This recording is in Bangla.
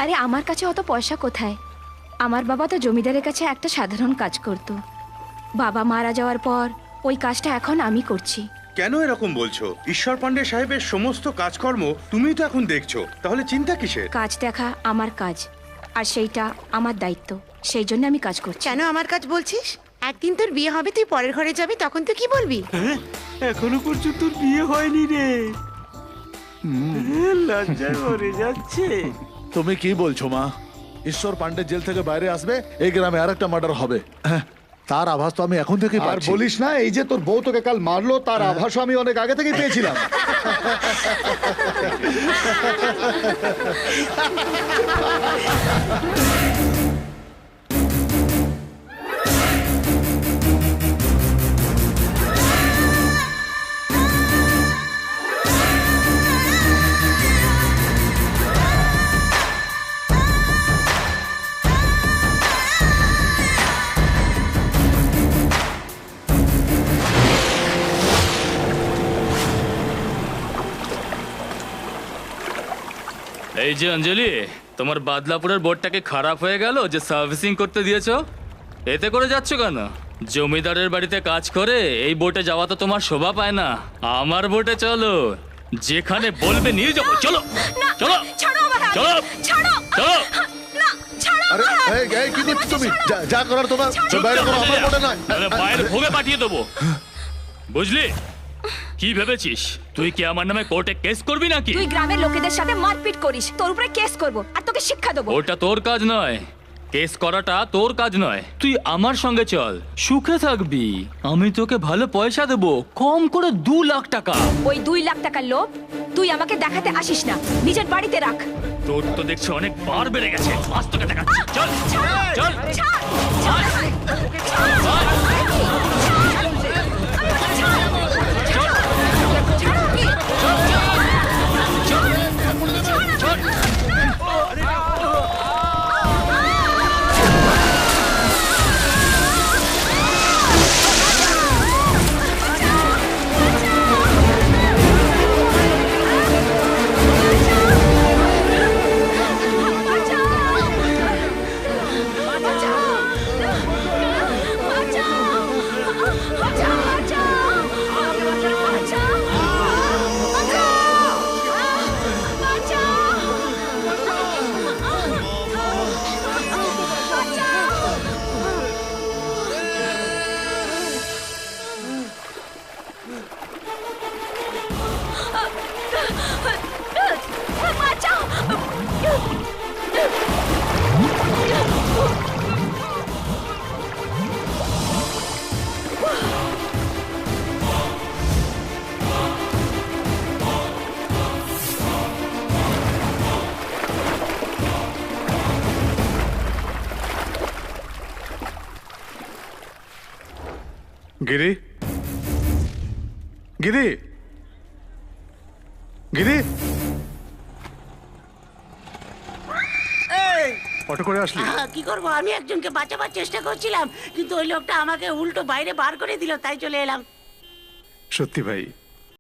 আরে আমার কাছে অত পয়সা কোথায়? আমার বাবা তো জমিদারের কাছে একটা সাধারণ কাজ করত। বাবা মারা যাওয়ার পর ওই কাজটা এখন আমি করছি। কেন এরকম বলছো? ঈশ্বর পান্ডে সাহেবের সমস্ত কাজকর্ম তুমিই তো এখন দেখছো, তাহলে চিন্তা কিসের? কাজ দেখা আমার কাজ, আর সেইটা আমার দায়িত্ব, সেই জন্য আমি কাজ করছি। কেন আমার কাজ বলছিস? একদিন তোর বিয়ে হবে, তুই পরের ঘরে যাবি, তখন তুই কি বলবি? এখনো পর্যন্ত তোর বিয়ে হয়নি রে। লজ্জায় মরে যাচ্ছে। তুমি কি বলছো মা? ঈশ্বর পান্ডে জেল থেকে বাইরে আসবে, এই গ্রামে আরেকটা মার্ডার হবে। তার আভাস তো আমি এখন থেকেই আর পাচ্ছি। বলিস না, এই যে তোর বউ তোকে কাল মারলো, তার আভাস আমি অনেক আগে থেকেই পেয়েছিলাম। এই যে অঞ্জলি, তোমার বাদলাপুরের বোর্ডটাকে খারাপ হয়ে গেল যে সার্ভিসিং করতে দিয়েছো? এতে করে যাচ্ছ কেন? জমিদারের বাড়িতে কাজ করে এই বোটে যাওয়া তো তোমার শোভা পায় না। আমার বোটে চলো, যেখানে বলবে নিয়ে যাবো। চলো চলো চলো চলো। আরে এই কি করছো তুমি? যা করার তোমার বাইরে করো, আমার বলে নয়। নাহলে বাইরে ভোগে পাঠিয়ে দেবো, বুঝলি? কি ভেবেছিস তুই কি আমার নামে কোর্টে কেস করবি নাকি? তুই গ্রামের লোকেদের সাথে মারপিট করিস, তোর উপরে কেস করব আর তোকে শিক্ষা দেবো। ওটা তোর কাজ নয়, কেস করাটা তোর কাজ নয়। তুই আমার সঙ্গে চল, সুখে থাকবি। আমি তোকে ভালো পয়সা দেবো, কম করে 2 লাখ টাকা। ওই 2 লাখ টাকার লোভ তুই আমাকে দেখাতে আসিস না, নিজের বাড়িতে রাখ। তোর তো দেখছি অনেক বার বেড়ে গেছে, আজ তোকে দেখাচ্ছি। চল চল গিরি, গিরি, গিরি, অটো করে আসলি? কি করবো, আমি একজনকে বাঁচাবার চেষ্টা করছিলাম, কিন্তু ওই লোকটা আমাকে উল্টো বাইরে বার করে দিল, তাই চলে এলাম। সত্যি ভাই,